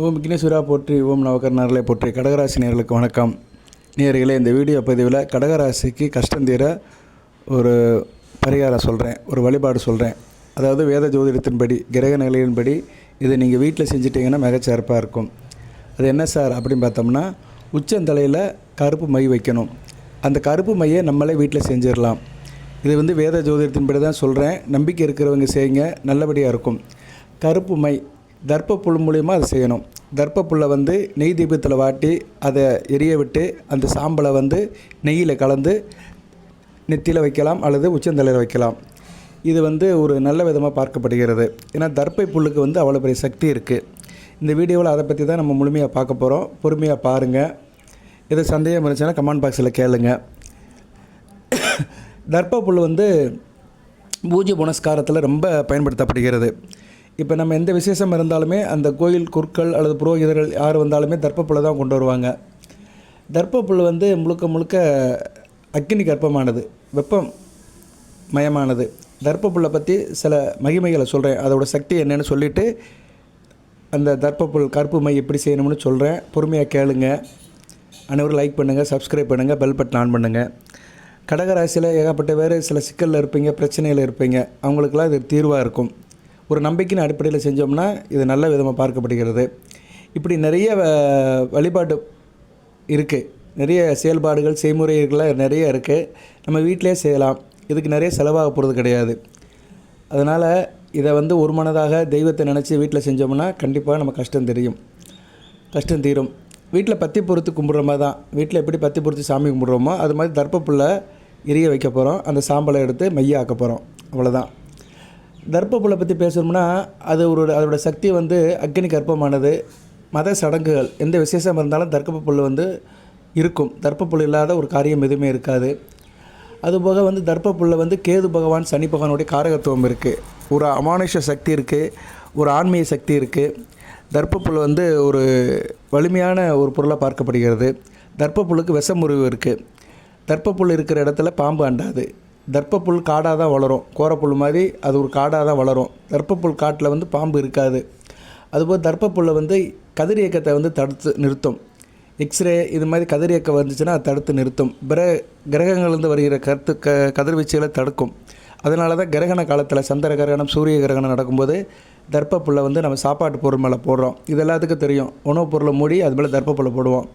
ஓம் விக்னேஸ்வரா போற்றி, ஓம் நவகர்ணர்களை போற்றி. கடகராசி நேயர்களுக்கு வணக்கம். நேயர்களே, இந்த வீடியோ பதிவில் கடகராசிக்கு கஷ்டம் தீர ஒரு பரிகாரம் சொல்கிறேன், ஒரு வழிபாடு சொல்கிறேன். அதாவது வேத ஜோதிடத்தின்படி, கிரக நிலையின்படி இதை நீங்கள் வீட்டில் செஞ்சிட்டிங்கன்னா மிகச்சிறப்பாக இருக்கும். அது என்ன சார் அப்படின்னு பார்த்தோம்னா, உச்சந்தலையில் கருப்பு மை வைக்கணும். அந்த கருப்பு மையை நம்மளே வீட்டில் செஞ்சிடலாம். இது வேத ஜோதிடத்தின்படி தான் சொல்கிறேன். நம்பிக்கை இருக்கிறவங்க செய்யுங்க, நல்லபடியாக இருக்கும். கருப்பு மை தர்ப்பப்புல் மூலிமா அதை செய்யணும். தர்ப்பப்புல்லை நெய் தீபத்தில் வாட்டி அதை எரிய விட்டு அந்த சாம்பலை நெய்யில் கலந்து நெத்தியில் வைக்கலாம் அல்லது உச்சந்தலையில் வைக்கலாம். இது ஒரு நல்ல விதமாக பார்க்கப்படுகிறது. ஏன்னா தர்ப்பை புல்லுக்கு அவ்வளோ பெரிய சக்தி இருக்குது. இந்த வீடியோவில் அதை பற்றி தான் நம்ம முழுமையாக பார்க்க போகிறோம். பொறுமையாக பாருங்கள். எது சந்தேகம் இருந்துச்சுன்னா கமெண்ட் பாக்ஸில் கேளுங்க. தர்ப்பப்புல் பூஜை புனஸ்காரத்தில் ரொம்ப பயன்படுத்தப்படுகிறது. இப்போ நம்ம எந்த விசேஷம் இருந்தாலுமே அந்த கோயில் குருக்கள் அல்லது புரோகிதர்கள் யார் வந்தாலுமே தர்ப்பப்புல்லை தான் கொண்டு வருவாங்க. தர்ப்பப்புல் முழுக்க முழுக்க அக்கினி கர்ப்பமானது, வெப்பம் மயமானது. தர்ப்பப்புல்லை பற்றி சில மகிமைகளை சொல்கிறேன், அதோடய சக்தி என்னென்னு சொல்லிவிட்டு அந்த தர்ப்பப்புல் கருப்பு மை எப்படி செய்யணும்னு சொல்கிறேன். பொறுமையாக கேளுங்க. அனைவரும் லைக் பண்ணுங்கள், சப்ஸ்கிரைப் பண்ணுங்கள், பெல் பட்டன் ஆன் பண்ணுங்கள். கடகராசியில் ஏகப்பட்ட பேர் சில சிக்கலில் இருப்பீங்க, பிரச்சனையில் இருப்பீங்க. அவங்களுக்கெல்லாம் இது தீர்வாக இருக்கும். ஒரு நம்பிக்கையின் அடிப்படையில் செஞ்சோம்னா இது நல்ல விதமாக பார்க்கப்படுகிறது. இப்படி நிறைய வழிபாடு இருக்குது, நிறைய செயல்பாடுகள் செய்முறைகள்லாம் நிறைய இருக்குது. நம்ம வீட்டிலே செய்யலாம். இதுக்கு நிறைய செலவாக போகிறது கிடையாது. அதனால் இதை ஒரு மனதாக தெய்வத்தை நினச்சி வீட்டில் செஞ்சோம்னா கண்டிப்பாக நம்ம கஷ்டம் தீரும். வீட்டில் பத்தி பொறுத்து கும்பிட்ற மாதிரி தான். வீட்டில் எப்படி பத்தி பொறுத்து சாமி கும்பிட்றோமோ அது மாதிரி தர்ப்பப்புல்லை எரிய வைக்க போகிறோம். அந்த சாம்பலை எடுத்து மைய ஆக்க போகிறோம். அவ்வளோதான். தர்ப்பப்புல்லை பற்றி பேசணும்னா அதோடய சக்தி அக்னி கர்ப்பமானது. மத சடங்குகள் எந்த விசேஷம் இருந்தாலும் தர்ப்பப்புல் இருக்கும். தர்ப்பப்புல் இல்லாத ஒரு காரியம் எதுவுமே இருக்காது. அதுபோக தர்ப்பப்புல்லை கேது பகவான், சனி பகவானுடைய காரகத்துவம் இருக்குது. ஒரு அமானுஷ சக்தி இருக்குது, ஒரு ஆன்மீக சக்தி இருக்குது. தர்ப்பப்புல் ஒரு வலிமையான ஒரு பொருளாக பார்க்கப்படுகிறது. தர்ப்பப்புல்லுக்கு விஷமுறிவு இருக்குது. தர்ப்பப்புல் இருக்கிற இடத்துல பாம்பு அண்டாது. தர்ப்பப்புல் காடாக தான் வளரும். கோரப்புல் மாதிரி அது ஒரு காடாக தான் வளரும். தர்ப்பப்புல் காட்டில் பாம்பு இருக்காது. அதுபோல் தர்ப்பப்புல்லை கதிரியக்கத்தை தடுத்து நிறுத்தும். எக்ஸ்ரே இது மாதிரி கதிரியக்கம் வந்துச்சுன்னா அது தடுத்து நிறுத்தும். கிரகங்கள்லேருந்து வருகிற கதிர்வீச்சுகளை தடுக்கும். அதனால தான் கிரகண காலத்தில் சந்திர கிரகணம், சூரிய கிரகணம் நடக்கும்போது தர்ப்பப்புல்லை நம்ம சாப்பாட்டு பொருள் மேலே போடுறோம். இது எல்லாத்துக்கும் தெரியும். உணவுப் பொருளை மூடி அது மேலே தர்ப்பப்புல்லை போடுவோம்.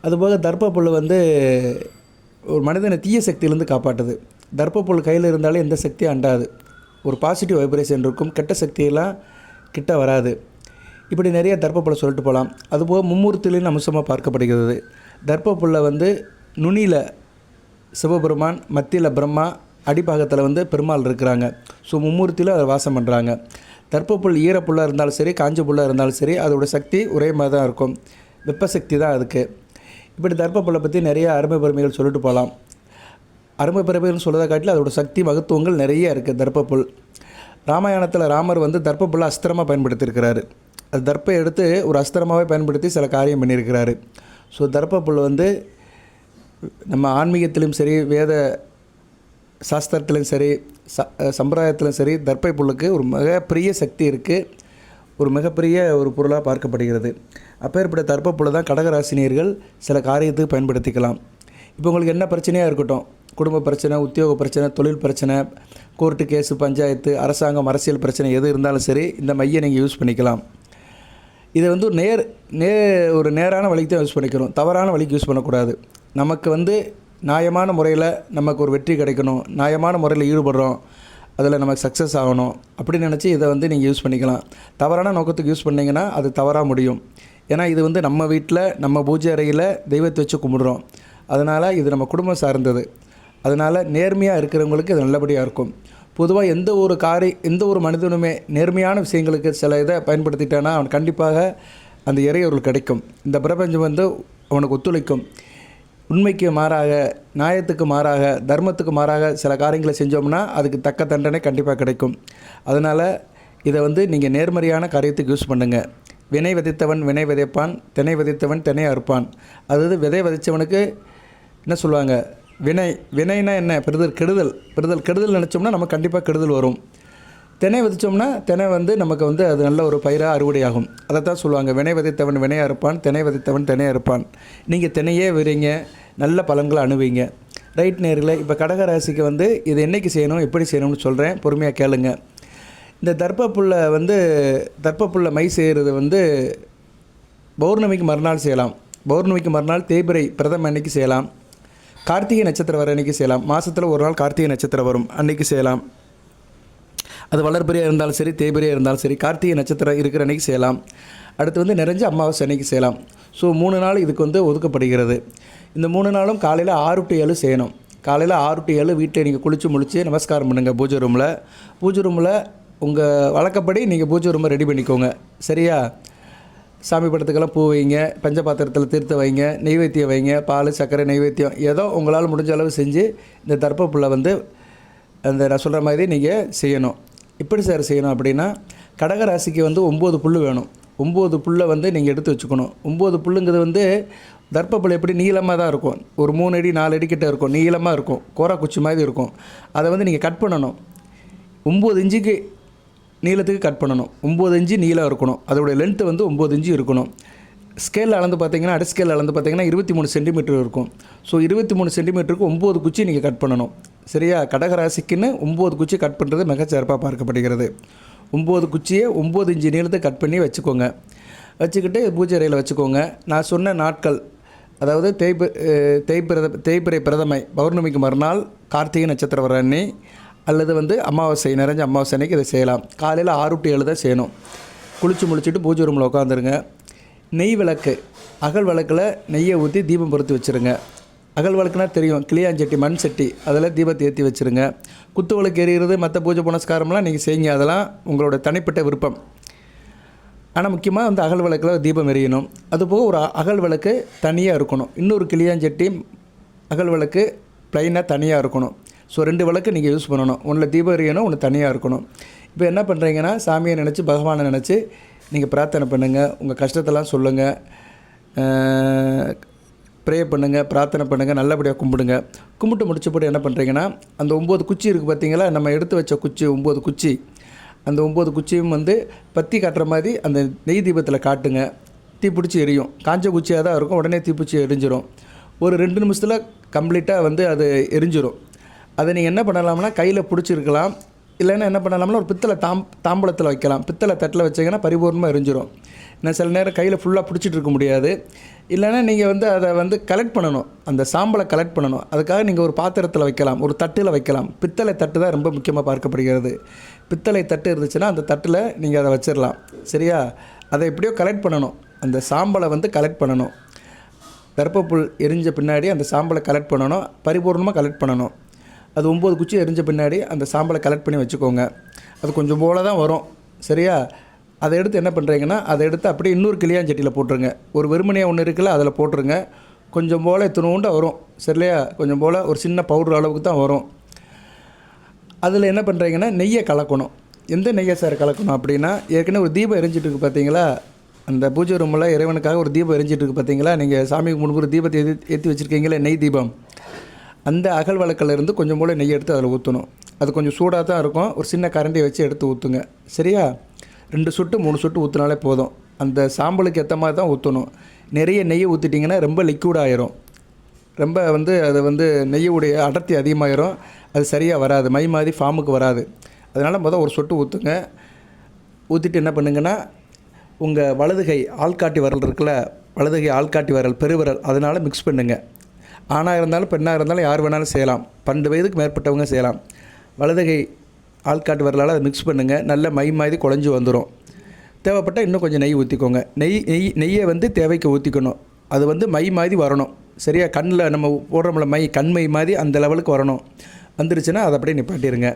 அதுபோக தர்ப்பப்புல் ஒரு மனிதனை தீய சக்தியிலேருந்து காப்பாட்டுது. தர்ப்பப்புல் கையில் இருந்தாலே எந்த சக்தியும் அண்டாது. ஒரு பாசிட்டிவ் வைப்ரேஷன் இருக்கும். கெட்ட சக்தியெல்லாம் கிட்ட வராது. இப்படி நிறைய தர்ப்பப்புல்லை சொல்லிட்டு போகலாம். அதுபோக மும்மூர்த்திகளின் அம்சமாக பார்க்கப்படுகிறது. தர்ப்பப்புல்லை நுனியில் சிவபெருமான், மத்தியில் பிரம்மா, அடிப்பாகத்தில் பெருமாள் இருக்கிறாங்க. ஸோ மும்மூர்த்தியில் அதை வாசம் பண்ணுறாங்க. தர்ப்பப்புல் ஈரப்புல்லாக இருந்தாலும் சரி, காஞ்ச புல்லாக இருந்தாலும் சரி, அதோடய சக்தி ஒரே மாதிரி தான் இருக்கும். வெப்பசக்தி தான் அதுக்கு. இப்படி தர்ப்பப்புல்லை பற்றி நிறைய அருமை பெருமைகள் சொல்லிட்டு போகலாம். அருமை பெருமைகள்னு சொல்கிறத காட்டில் அதோடய சக்தி மகத்துவங்கள் நிறைய இருக்குது. தர்ப்பப்புல் ராமாயணத்தில் ராமர் தர்ப்பப்புல்லை அஸ்திரமாக பயன்படுத்தியிருக்கிறாரு. அது தர்ப்பை எடுத்து ஒரு அஸ்திரமாகவே பயன்படுத்தி சில காரியம் பண்ணியிருக்கிறாரு. ஸோ தர்ப்பப்புல் நம்ம ஆன்மீகத்திலும் சரி, வேத சாஸ்திரத்திலும் சரி, சம்பிரதாயத்திலும் சரி, தர்ப்பை புல்லுக்கு ஒரு மிகப்பெரிய சக்தி இருக்குது. ஒரு மிகப்பெரிய ஒரு பொருளாக பார்க்கப்படுகிறது. அப்பேற்பட்ட தர்ப்பப்புல்லை தான் கடகராசினியர்கள் சில காரியத்துக்கு பயன்படுத்திக்கலாம். இப்போ உங்களுக்கு என்ன பிரச்சனையாக இருக்கட்டும், குடும்ப பிரச்சனை, உத்தியோக பிரச்சனை, தொழில் பிரச்சனை, கோர்ட்டு கேஸு, பஞ்சாயத்து, அரசாங்கம், அரசியல் பிரச்சனை எது இருந்தாலும் சரி, இந்த மையை நீங்கள் யூஸ் பண்ணிக்கலாம். இதை ஒரு நேரான வழிக்கு தான் யூஸ் பண்ணிக்கணும். தவறான வழிக்கு யூஸ் பண்ணக்கூடாது. நமக்கு நியாயமான முறையில் நமக்கு ஒரு வெற்றி கிடைக்கணும், நியாயமான முறையில் ஈடுபடுறோம், அதில் நமக்கு சக்ஸஸ் ஆகணும் அப்படின்னு நினச்சி இதை நீங்கள் யூஸ் பண்ணிக்கலாம். தவறான நோக்கத்துக்கு யூஸ் பண்ணிங்கன்னா அது தவறாக முடியும். ஏன்னா இது நம்ம வீட்டில், நம்ம பூஜை அறையில் தெய்வத்தை வச்சு கும்பிடுறோம். அதனால் இது நம்ம குடும்பம் சார்ந்தது. அதனால் நேர்மையாக இருக்கிறவங்களுக்கு இது நல்லபடியாக இருக்கும். பொதுவாக எந்த ஒரு மனிதனுமே நேர்மையான விஷயங்களுக்கு சில இதை பயன்படுத்திட்டானா அவன் கண்டிப்பாக அந்த இறையொருள் கிடைக்கும். இந்த பிரபஞ்சம் அவனுக்கு ஒத்துழைக்கும். உண்மைக்கு மாறாக, நியாயத்துக்கு மாறாக, தர்மத்துக்கு மாறாக சில காரியங்களை செஞ்சோம்னா அதுக்கு தக்க தண்டனை கண்டிப்பாக கிடைக்கும். அதனால் இதை நீங்கள் நேர்மறையான காரியத்துக்கு யூஸ் பண்ணுங்கள். வினை விதைத்தவன் வினை விதைப்பான், தினை விதைத்தவன் தினை அறுப்பான். அதாவது விதை விதைத்தவனுக்கு என்ன சொல்லுவாங்க, வினைனா என்ன, கெடுதல் நினச்சோம்னா நம்ம கண்டிப்பாக கெடுதல் வரும். தினை விதைச்சோம்னா தினை வந்து நமக்கு வந்து அது நல்ல ஒரு பயிராக அறுவடையாகும். அதை தான் சொல்லுவாங்க, வினை விதைத்தவன் வினையாக இருப்பான், தினை விதைத்தவன் தினையாக இருப்பான். நீங்கள் தினையே விதைங்க, நல்ல பலன்களை அணுவீங்க. ரைட் நேரில் இப்போ கடகராசிக்கு வந்து இது என்றைக்கு செய்யணும், எப்படி செய்யணும்னு சொல்கிறேன், பொறுமையாக கேளுங்க. இந்த தர்ப்பப்புல்லை மை செய்கிறது வந்து பௌர்ணமிக்கு மறுநாள் செய்யலாம். பௌர்ணமிக்கு மறுநாள் தேய்பிறை பிரதம அன்னைக்கு செய்யலாம். கார்த்திகை நட்சத்திரம் வர அன்றைக்கி செய்யலாம். மாதத்தில் ஒரு நாள் கார்த்திகை நட்சத்திரம் வரும், அன்றைக்கி செய்யலாம். அது வளர்பிறையாக இருந்தாலும் சரி, தேய்பிறையாக இருந்தாலும் சரி, கார்த்திகை நட்சத்திரம் இருக்கிற அன்றைக்கி செய்யலாம். அடுத்து வந்து நிறைஞ்ச அமாவாசை அன்றைக்கி செய்யலாம். ஸோ 3 நாள் இதுக்கு வந்து ஒதுக்கப்படுகிறது. இந்த 3 நாளும் காலையில் 6 to 7 செய்யணும். காலையில் 6 to 7 வீட்டில் நீங்கள் குளித்து முடித்து நமஸ்காரம் பண்ணுங்கள். பூஜை ரூமில் உங்கள் வழக்கப்படி நீங்கள் பூஜை ரூமை ரெடி பண்ணிக்கோங்க. சரியா? சாமி படத்துக்கெல்லாம் பூ வைங்க, பஞ்சபாத்திரத்தில் தீர்த்த வைங்க, நெய்வேத்தியம் வைங்க, பால் சர்க்கரை நெய்வேத்தியம் ஏதோ உங்களால் முடிஞ்ச அளவு செஞ்சு இந்த தர்ப்பப்புல்லை வந்து அந்த நான் சொல்கிற மாதிரி நீங்கள் செய்யணும். எப்படி சார் செய்யணும் அப்படின்னா, கடகராசிக்கு வந்து 9 புல் வேணும். 9 புல்லை வந்து நீங்கள் எடுத்து வச்சுக்கணும். 9 புல்லுங்கிறது வந்து தர்ப்பப்புல் எப்படி நீளமாக தான் இருக்கும், ஒரு 3 அடி 4 அடி கிட்ட இருக்கும், நீளமாக இருக்கும், கோரா குச்சி மாதிரி இருக்கும். அதை வந்து நீங்கள் கட் பண்ணணும். 9 இன்ச்சுக்கு நீளத்துக்கு கட் பண்ணணும். 9 இன்ச்சு நீளம் இருக்கணும். அதோடய லென்த்து வந்து 9 இன்ச்சு இருக்கணும். ஸ்கேலில் அளந்து பார்த்தீங்கன்னா, ஸ்கேலில் அளந்து பார்த்தீங்கன்னா 23 சென்டிமீட்டர் இருக்கும். ஸோ 23 சென்டிமீட்டருக்கு 9 குச்சி நீங்கள் கட் பண்ணணும். சரியா? கடகராசிக்குன்னு 9 குச்சி கட் பண்ணுறது மிகச்சிறப்பாக பார்க்கப்படுகிறது. 9 குச்சியை 9 இன்ச்சு நீளத்தை கட் பண்ணி வச்சுக்கோங்க. வச்சுக்கிட்டு பூஜை அறையில் வச்சுக்கோங்க. நான் சொன்ன நாட்கள், அதாவது தேய்பிறை பிரதமை பௌர்ணமிக்கு மறுநாள், கார்த்திகை நட்சத்திரம் வர அன்னி, அல்லது வந்து அமாவாசை நிறைஞ்ச அமாவாசை அன்றைக்கி இதை செய்யலாம். காலையில் 6 to 7 தான் செய்யணும். குளித்து முடிச்சுட்டு பூஜை ரூமில் உட்காந்துருங்க. நெய் விளக்கு, அகல் விளக்கில் நெய்யை ஊற்றி தீபம் பொருத்தி வச்சுருங்க. அகல் விளக்குனா தெரியும், கிளியாஞ்சட்டி மண் சட்டி, அதில் தீபத்தை ஏற்றி வச்சுருங்க. குத்து விளக்கு எறிகிறது, மற்ற பூஜை புனஸ்காரம்லாம் நீங்கள் செய்யுங்க. அதெல்லாம் உங்களோட தனிப்பட்ட விருப்பம். ஆனால் முக்கியமாக வந்து அகல் விளக்கில் தீபம் எரியணும். அதுபோக ஒரு அகல் விளக்கு தனியாக இருக்கணும். இன்னொரு கிளியாஞ்சட்டி அகல் விளக்கு ப்ளைனாக தனியாக இருக்கணும். ஸோ 2 விளக்கு நீங்கள் யூஸ் பண்ணணும். ஒன்றில் தீபம் எரியணும், ஒன்று தனியாக இருக்கணும். இப்போ என்ன பண்ணுறீங்கன்னா, சாமியை நினச்சி பகவானை நினச்சி நீங்கள் பிரார்த்தனை பண்ணுங்கள். உங்கள் கஷ்டத்தெல்லாம் சொல்லுங்கள், ப்ரே பண்ணுங்கள், பிரார்த்தனை பண்ணுங்கள், நல்லபடியாக கும்பிடுங்க. கும்பிட்டு முடிச்சப்படி என்ன பண்ணுறீங்கன்னா, அந்த 9 குச்சி இருக்குது பார்த்தீங்களா, நம்ம எடுத்து வச்ச குச்சி 9 குச்சி, அந்த 9 குச்சியும் வந்து பற்றி காட்டுற மாதிரி அந்த நெய் தீபத்தில் காட்டுங்க. தீப்பிடிச்சி எரியும். காஞ்ச குச்சியாக தான் இருக்கும், உடனே தீப்பிடிச்சி எரிஞ்சிடும். ஒரு 2 நிமிஷத்தில் கம்ப்ளீட்டாக வந்து அது எரிஞ்சிடும். அதை நீங்கள் என்ன பண்ணலாம்னா, கையில் பிடிச்சிருக்கலாம். இல்லைன்னா என்ன பண்ணலாம்னா, ஒரு பித்தளை தாம்பூலத்தில் வைக்கலாம். பித்தளை தட்டில் வச்சிங்கன்னா பரிபூர்ணமாக எரிஞ்சிடும். நான் சில நேரம் கையில் ஃபுல்லாக பிடிச்சிட்டு இருக்க முடியாது. இல்லைன்னா நீங்கள் வந்து அதை வந்து கலெக்ட் பண்ணணும், அந்த சாம்பலை கலெக்ட் பண்ணணும். அதுக்காக நீங்கள் ஒரு பாத்திரத்தில் வைக்கலாம், ஒரு தட்டில் வைக்கலாம். பித்தளை தட்டு தான் ரொம்ப முக்கியமாக பார்க்கப்படுகிறது. பித்தளை தட்டு இருந்துச்சுன்னா அந்த தட்டில் நீங்கள் அதை வச்சிடலாம். சரியா? அதை எப்படியோ கலெக்ட் பண்ணணும். அந்த சாம்பலை வந்து கலெக்ட் பண்ணணும். தர்ப்பப்புல் எரிஞ்ச பின்னாடி அந்த சாம்பலை கலெக்ட் பண்ணணும், பரிபூர்ணமாக கலெக்ட் பண்ணணும். அது 9 குச்சி எரிஞ்ச பின்னாடி அந்த சாம்பலை கலெக்ட் பண்ணி வச்சுக்கோங்க. அது கொஞ்சம் போல தான் வரும். சரியா? அதை எடுத்து என்ன பண்ணுறீங்கன்னா, அதை எடுத்து அப்படியே இன்னொரு கிளியாஞ்சட்டியில் போட்டுருங்க. ஒரு வெறுமனையாக ஒன்று இருக்குல்ல, அதில் போட்டுருங்க. கொஞ்சம் போல் இத்தினோண்டு வரும். சரியா? கொஞ்சம் போல் ஒரு சின்ன பவுடர் அளவுக்கு தான் வரும். அதில் என்ன பண்ணுறீங்கன்னா, நெய்யை கலக்கணும். எந்த நெய்யை சார் கலக்கணும் அப்படின்னா, ஏற்கனவே ஒரு தீபம் எரிஞ்சிட்டு இருக்குது பார்த்தீங்களா, அந்த பூஜை ரூமில் இறைவனுக்காக ஒரு தீபம் எரிஞ்சிட்டு இருக்குது பார்த்தீங்களா, நீங்கள் சாமிக்கு முன்பு ஒரு தீபத்தை ஏற்றி வச்சுருக்கீங்களே, நெய் தீபம். அந்த அகல் விளக்கில் இருந்து கொஞ்சம் போல் நெய் எடுத்து அதில் ஊற்றணும். அது கொஞ்சம் சூடாக தான் இருக்கும். ஒரு சின்ன கரண்டியை வச்சு எடுத்து ஊற்றுங்க. சரியா? 2 சொட்டு 3 சொட்டு ஊற்றினாலே போதும். அந்த சாம்பலுக்கு ஏற்ற மாதிரி தான் ஊற்றணும். நிறைய நெய்யை ஊற்றிட்டிங்கன்னா ரொம்ப லிக்விட் ஆயிரும். ரொம்ப வந்து அது வந்து நெய்யுடைய அடர்த்தி அதிகமாகிடும். அது சரியாக வராது, மை மாதிரி ஃபார்முக்கு வராது. அதனால் ஒரு சொட்டு ஊற்றுங்க. ஊற்றிட்டு என்ன பண்ணுங்கன்னா, உங்கள் வலதுகை ஆள்காட்டி விரல் இருக்குல்ல, வலதுகை ஆள்காட்டி விரல் பெருவிரல், அதனால் மிக்ஸ் பண்ணுங்கள். ஆணாக இருந்தாலும் பெண்ணாக இருந்தாலும் யார் வேணாலும் செய்யலாம். 12 வயதுக்கு மேற்பட்டவங்க செய்யலாம். வலதுகை ஆள்காட்டு விரலால் அதை மிக்ஸ் பண்ணுங்கள். நல்ல மை மாதிரி குழஞ்சி வந்துடும். தேவைப்பட்டால் இன்னும் கொஞ்சம் நெய் ஊற்றிக்கோங்க. நெய்யை வந்து தேவைக்கு ஊற்றிக்கணும். அது வந்து மை மாதிரி வரணும். சரியா? கண்ணில் நம்ம போடுறோம்ல மை, கண்மை மாதிரி அந்த லெவலுக்கு வரணும். வந்துருச்சுன்னா அதை அப்படியே நிப்பாட்டிடுங்க.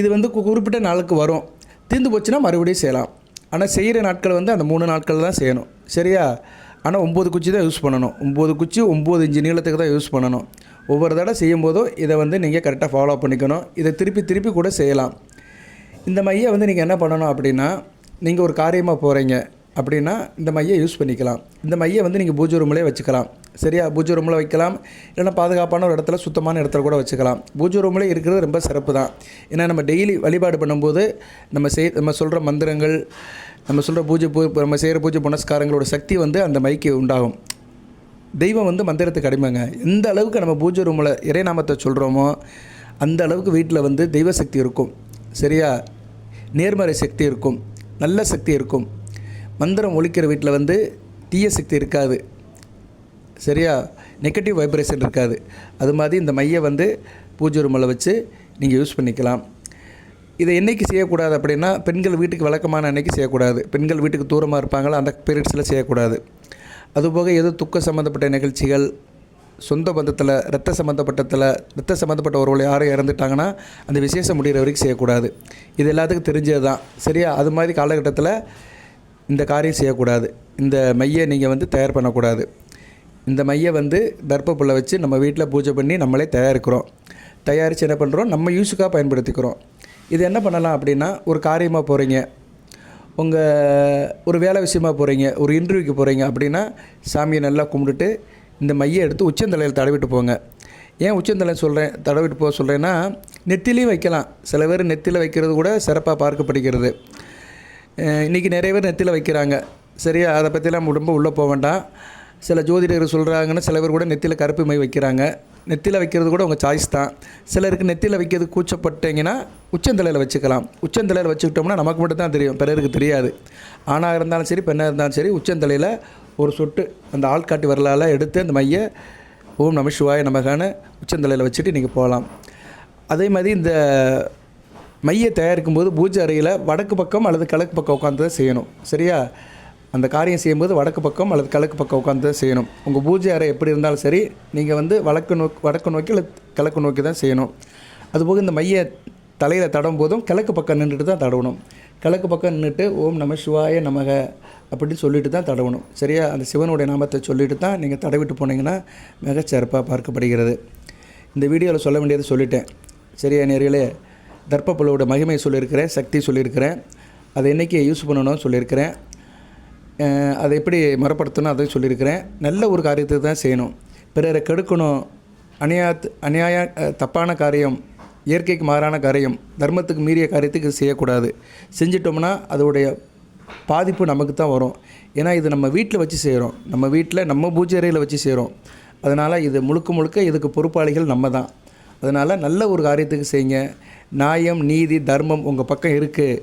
இது வந்து குறிப்பிட்ட நாளுக்கு வரும். தீர்ந்து போச்சுன்னா மறுபடியும் செய்யலாம். ஆனால் செய்கிற நாட்கள் வந்து அந்த 3 நாட்கள் தான் செய்யணும். சரியா? ஆனால் 9 குச்சி தான் யூஸ் பண்ணணும். 9 குச்சி 9 இன்ச்சு நீளத்துக்கு தான் யூஸ் பண்ணணும். ஒவ்வொரு தடவை செய்யும் போதும் இதை வந்து நீங்கள் கரெக்டாக ஃபாலோ பண்ணிக்கணும். இதை திருப்பி கூட செய்யலாம். இந்த மையை வந்து நீங்கள் என்ன பண்ணணும் அப்படின்னா, நீங்கள் ஒரு காரியமாக போகிறீங்க, அப்படின்னா இந்த மையை யூஸ் பண்ணிக்கலாம். இந்த மையை வந்து நீங்கள் பூஜை ரூம்லேயே வச்சுக்கலாம். சரியா? பூஜை ரூமில் வைக்கலாம், இல்லைன்னா பாதுகாப்பான ஒரு இடத்துல, சுத்தமான இடத்துல கூட வச்சுக்கலாம். பூஜை ரூம்லேயே இருக்கிறது ரொம்ப சிறப்பு தான். ஏன்னா நம்ம டெய்லி வழிபாடு பண்ணும்போது நம்ம சொல்கிற மந்திரங்கள், நம்ம சொல்கிற நம்ம செய்கிற பூஜை புனஸ்காரங்களோட சக்தி வந்து அந்த மைக்கு உண்டாகும். தெய்வம் வந்து மந்திரத்துக்கு அடிமைங்க. எந்த அளவுக்கு நம்ம பூஜை ரூமில் இறைநாமத்தை சொல்கிறோமோ அந்த அளவுக்கு வீட்டில் வந்து தெய்வ சக்தி இருக்கும். சரியா? நேர்மறை சக்தி இருக்கும், நல்ல சக்தி இருக்கும். மந்திரம் ஒலிக்கிற வீட்டில் வந்து தீய சக்தி இருக்காது. சரியா? நெகட்டிவ் வைப்ரேஷன் இருக்காது. அது மாதிரி இந்த மையை வந்து பூஜை ரூமில் வச்சு நீங்கள் யூஸ் பண்ணிக்கலாம். இதை என்றைக்கு செய்யக்கூடாது அப்படின்னா, பெண்கள் வீட்டுக்கு வழக்கமான அன்றைக்கி செய்யக்கூடாது. பெண்கள் வீட்டுக்கு தூரமாக இருப்பாங்களோ அந்த பீரியட்ஸில் செய்யக்கூடாது. அதுபோக எது துக்க சம்மந்தப்பட்ட நிகழ்ச்சிகள், சொந்த பந்தத்தில், ரத்த சம்மந்தப்பட்ட ஒருவர்கள் யாரும் இறந்துட்டாங்கன்னா அந்த விசேஷம் முடிகிற வரைக்கும் செய்யக்கூடாது. இது எல்லாத்துக்கும் தெரிஞ்சது தான். சரியா? அது மாதிரி காலகட்டத்தில் இந்த காரியம் செய்யக்கூடாது. இந்த மையை நீங்கள் வந்து தயார் பண்ணக்கூடாது. இந்த மையை வந்து தர்ப்பப்புல்லை வச்சு நம்ம வீட்டில் பூஜை பண்ணி நம்மளே தயாரித்து என்ன பண்ணுறோம், நம்ம யூஸுக்காக பயன்படுத்திக்கிறோம். இது என்ன பண்ணலாம் அப்படின்னா, ஒரு காரியமாக போகிறீங்க, ஒரு வேலை விஷயமாக போகிறீங்க, ஒரு இன்டர்வியூக்கு போகிறீங்க அப்படின்னா சாமியை நல்லா கும்பிட்டுட்டு இந்த மையை எடுத்து உச்சந்தலையில் தடவிட்டு போங்க. ஏன் உச்சந்தலையில் தடவிட்டு போக சொல்கிறேன்னா, நெத்திலையும் வைக்கலாம். சில பேர் நெத்தியில் வைக்கிறது கூட சிறப்பாக பார்க்கப்படுகிறது. இன்றைக்கி நிறைய பேர் நெத்தியில் வைக்கிறாங்க. சரியா? அதை பற்றிலாம் ரொம்ப உள்ளே போக வேண்டாம். சில ஜோதிடர்கள் சொல்கிறாங்கன்னா சில பேர் கூட நெத்தியில் கருப்பு மை வைக்கிறாங்க. நெத்தியில் வைக்கிறது கூட உங்கள் சாய்ஸ் தான். சிலருக்கு நெத்தியில் வைக்கிறது கூச்சப்பட்டீங்கன்னா உச்சந்தலையில் வச்சுக்கலாம். உச்சந்தலையில் வச்சுக்கிட்டோம்னா நமக்கு மட்டும் தான் தெரியும், பிறருக்கு தெரியாது. ஆணாக இருந்தாலும் சரி, பெண்ணாக இருந்தாலும் சரி, உச்சந்தலையில் ஒரு சொட்டு அந்த ஆள்காட்டி வரலால் எடுத்து அந்த மையை ஓம் நம சிவாய நமகான உச்சந்தலையில் வச்சுட்டு நீங்கள் போகலாம். அதே மாதிரி இந்த மையை தயாரிக்கும் போது பூஜை அறையில் வடக்கு பக்கம் அல்லது கிழக்கு பக்கம் உட்காந்து தான் செய்யணும். சரியா? அந்த காரியம் செய்யும்போது வடக்கு பக்கம் அல்லது கிழக்கு பக்கம் உட்காந்து தான் செய்யணும். உங்கள் பூஜை அறை எப்படி இருந்தாலும் சரி, நீங்கள் வந்து வடக்கு நோக்கி அல்லது கிழக்கு நோக்கி தான் செய்யணும். அதுபோக இந்த மையை தலையில் தடவும் போதும் கிழக்கு பக்கம் நின்றுட்டு தான் தடவணும். கிழக்கு பக்கம் நின்றுட்டு ஓம் நம சிவாய நமக அப்படின்னு சொல்லிட்டு தான் தடவணும். சரியா? அந்த சிவனுடைய நாமத்தை சொல்லிட்டு தான் நீங்கள் தடவிட்டு போனீங்கன்னா மிகச்சிறப்பாக பார்க்கப்படுகிறது. இந்த வீடியோவில் சொல்ல வேண்டியது சொல்லிட்டேன். சரியா நேயர்களே? தர்ப்பப்புல்லோட மகிமையை சொல்லியிருக்கிறேன், சக்தி சொல்லியிருக்கிறேன், அதை என்றைக்கு யூஸ் பண்ணணும்னு சொல்லியிருக்கிறேன், அதை எப்படி மரப்படுத்தணும் அதையும் சொல்லியிருக்கிறேன். நல்ல ஒரு காரியத்தை தான் செய்யணும். பிறரை கெடுக்கணும், அநியாய தப்பான காரியம், இயற்கைக்கு மாறான காரியம், தர்மத்துக்கு மீறிய காரியத்துக்கு செய்யக்கூடாது. செஞ்சிட்டோம்னா அதோடைய பாதிப்பு நமக்கு தான் வரும். ஏன்னா இது நம்ம வீட்டில் வச்சு செய்கிறோம், நம்ம வீட்டில் நம்ம பூஜை அறையில் வச்சு செய்கிறோம். அதனால் இது முழுக்க இதுக்கு பொறுப்பாளிகள் நம்ம தான். அதனால் நல்ல ஒரு காரியத்துக்கு செய்யுங்க. நியாயம், நீதி, தர்மம் உங்கள் பக்கம் இருக்குது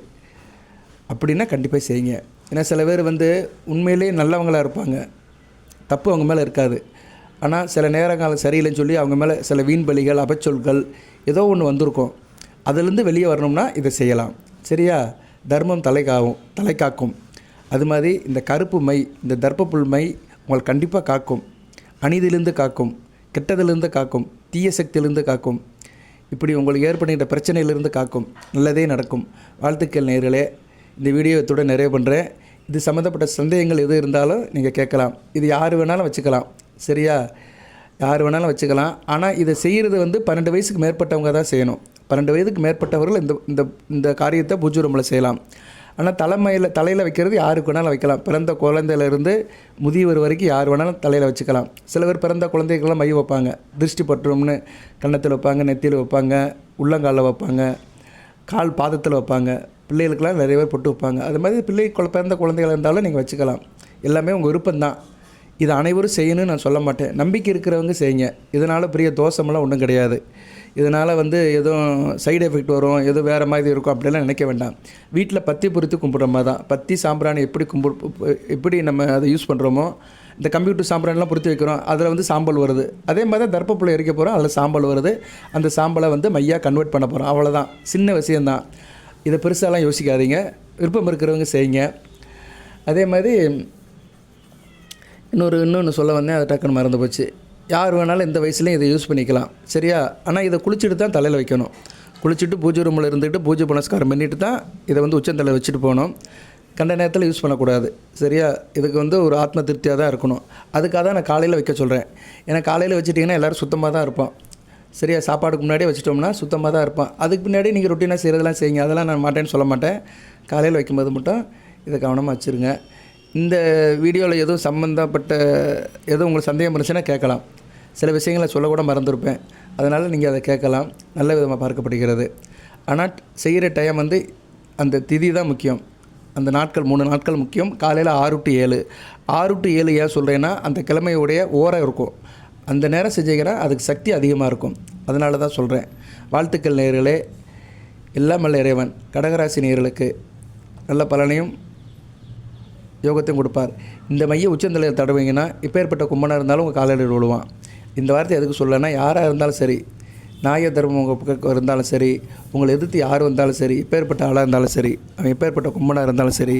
அப்படின்னா கண்டிப்பாக செய்யுங்க. ஏன்னா சில பேர் வந்து உண்மையிலே நல்லவங்களாக இருப்பாங்க, தப்பு அவங்க மேலே இருக்காது. ஆனால் சில நேரங்கள் சரியில்லைன்னு சொல்லி அவங்க மேலே சில வீண்பலிகள், அபச்சொல்கள் ஏதோ ஒன்று வந்திருக்கும். அதிலேருந்து வெளியே வரணும்னா இதை செய்யலாம். சரியா? தர்மம் தலை காக்கும். அது மாதிரி இந்த கருப்பு மை, இந்த தர்ப்பப்புல் மை உங்களை கண்டிப்பாக காக்கும். அநீதியிலிருந்து காக்கும், கெட்டதிலிருந்து காக்கும், தீய சக்தியிலிருந்து காக்கும். இப்படி உங்களுக்கு ஏற்படுகின்ற பிரச்சனையிலிருந்து காக்கும். நல்லதே நடக்கும். வாழ்த்துக்கள் நேயர்களே. இந்த வீடியோ இத்துடன் நிறைவு பண்ணுறேன். இது சம்மந்தப்பட்ட சந்தேகங்கள் எது இருந்தாலும் நீங்கள் கேட்கலாம். இது யார் வேணாலும் வச்சுக்கலாம். சரியா? யார் வேணாலும் வச்சுக்கலாம். ஆனால் இதை செய்கிறது வந்து 12 வயசுக்கு மேற்பட்டவங்க தான் செய்யணும். 12 வயதுக்கு மேற்பட்டவர்கள் இந்த இந்த காரியத்தை பூஜை ரூமில் செய்யலாம். ஆனால் தலையில் வைக்கிறது யாருக்கு வேணாலும் வைக்கலாம். பிறந்த குழந்தையிலேருந்து முதியவர் வரைக்கும் யார் வேணாலும் தலையில் வச்சுக்கலாம். சில பேர் பிறந்த குழந்தைகள்லாம் மை வைப்பாங்க, திருஷ்டி பட்டுரும்னு கன்னத்தில் வைப்பாங்க, நெத்தியில் வைப்பாங்க, உள்ளங்காலில் வைப்பாங்க, கால் பாதத்தில் வைப்பாங்க. பிள்ளைகளுக்கெல்லாம் நிறைய பேர் பொட்டு வைப்பாங்க. அது மாதிரி பிறந்த குழந்தைகள் இருந்தாலும் நீங்கள் வச்சுக்கலாம். எல்லாமே உங்கள் விருப்பம்தான். இது அனைவரும் செய்யணும்னு நான் சொல்ல மாட்டேன். நம்பிக்கை இருக்கிறவங்க செய்யுங்க. இதனால் பெரிய தோஷமெல்லாம் ஒன்றும் கிடையாது. இதனால் வந்து எதுவும் சைடு எஃபெக்ட் வரும், எதுவும் வேறு மாதிரி இருக்கும் அப்படிலாம் நினைக்க வேண்டாம். வீட்டில் பத்தி பொறுத்து கும்பிட்ற மாதிரி தான். பத்தி சாம்பிராணி எப்படி நம்ம அதை யூஸ் பண்ணுறோமோ, இந்த கம்ப்யூட்டர் சாம்பிராணிலாம் பொறுத்து வைக்கிறோம், அதில் வந்து சாம்பல் வருது. அதே மாதிரி தான் தர்ப்பப்புல்லை எரிக்க போகிறோம், அதில் சாம்பல் வருது. அந்த சாம்பலை வந்து மையாக கன்வெர்ட் பண்ண போகிறோம். அவ்வளோதான், சின்ன விஷயந்தான். இதை பெருசாலாம் யோசிக்காதீங்க. விருப்பம் இருக்கிறவங்க செய்யுங்க. அதே மாதிரி இன்னொன்று சொல்ல வந்தேன், அது டக்குன்னு மறந்து போச்சு. யார் வேணாலும் இந்த வயசுலேயும் இதை யூஸ் பண்ணிக்கலாம். சரியா? ஆனால் இதை குளிச்சுட்டு தான் தலையில் வைக்கணும். குளிச்சுட்டு பூஜை ரூமில் இருந்துட்டு பூஜை புனஸ்காரம் பண்ணிட்டு தான் இதை வந்து உச்சந்தலை வச்சுட்டு போகணும். கண்ட நேரத்தில் யூஸ் பண்ணக்கூடாது. சரியா? இதுக்கு வந்து ஒரு ஆத்ம திருப்தியாக தான் இருக்கணும். அதுக்காக தான் நான் காலையில் வைக்க சொல்கிறேன். ஏன்னா காலையில் வச்சுட்டிங்கன்னா எல்லோரும் சுத்தமாக தான் இருப்போம். சரியா? சாப்பாடுக்கு முன்னாடியே வச்சிட்டோம்னா சுத்தமாக தான் இருப்பான். அதுக்கு முன்னாடி நீங்கள் ரொட்டீனாக செய்கிறதெல்லாம் செய்யுங்க. அதெல்லாம் நான் மாட்டேன்னு சொல்ல மாட்டேன். காலையில் வைக்கும்போது மட்டும் இதை கவனமாக வச்சுருங்க. இந்த வீடியோவில் எதுவும் சம்மந்தப்பட்ட எதுவும் உங்களுக்கு சந்தேகம் இருந்துச்சுன்னா கேட்கலாம். சில விஷயங்களை சொல்லக்கூட மறந்துருப்பேன், அதனால் நீங்கள் அதை கேட்கலாம். நல்ல விதமாக பார்க்கப்படுகிறது. ஆனால் செய்கிற டைம் வந்து அந்த திதி தான் முக்கியம். அந்த நாட்கள் 3 நாட்கள் முக்கியம். காலையில் 6 to 7. 6 to 7 ஏன் சொல்கிறேன்னா அந்த கிழமையுடைய ஓரம் இருக்கும். அந்த நேரம் செஞ்சீங்கன்னா அதுக்கு சக்தி அதிகமாக இருக்கும். அதனால தான் சொல்கிறேன். வாழ்த்துக்கள் நேயர்களே. எல்லாம் வல்ல இறைவன் கடகராசி நேயர்களுக்கு நல்ல பலனையும் யோகத்தையும் கொடுப்பார். இந்த மைய உச்சந்தலையில் தடவைங்கன்னா இப்பேற்பட்ட கும்பனாக இருந்தாலும் உங்கள் காலடியில் விழுவான். இந்த வார்த்தை எதுக்கு சொல்லலைன்னா, யாராக இருந்தாலும் சரி, நாய தர்மம் உங்கள் பக்கம் இருந்தாலும் சரி, உங்களை எதிர்த்து யார் வந்தாலும் சரி, இப்பேற்பட்ட ஆளாக இருந்தாலும் சரி, அவன் இப்பேற்பட்ட கும்பனாக இருந்தாலும் சரி,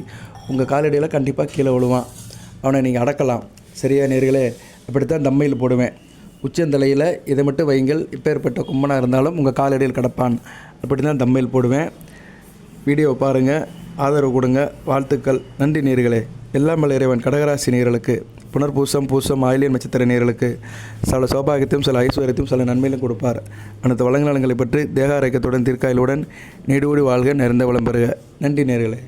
உங்கள் காலடியில் கண்டிப்பாக கீழே விழுவான். அவனை நீங்கள் அடக்கலாம். சரியா நேர்களே? அப்படித்தான் தம்மையில் போடுவேன். உச்சந்தலையில் இதை மட்டும் வைங்கள், இப்பேற்பட்ட கும்பனாக இருந்தாலும் உங்கள் காலடியில் கிடப்பான். அப்படி தான் தம்மையில் போடுவேன். வீடியோ பாருங்கள், ஆதரவு கொடுங்க. வாழ்த்துக்கள். நன்றி நேர்களே. எல்லாம் வல்ல இறைவன் கடகராசி நேர்களுக்கு, புனர்பூசம் பூசம் ஆயிலியன் நட்சத்திர நேர்களுக்கு சில சௌபாகியத்தையும் சில ஐஸ்வர்யத்தையும் சில நன்மையிலும் கொடுப்பார். அனைத்து வளங்கலங்களை பற்றி தேக ஆரோக்கியத்துடன் தீர்க்காயலுடன் நீடூடி வாழ்க, நிறைந்த வளம் பெறுக. நன்றி நேர்களே.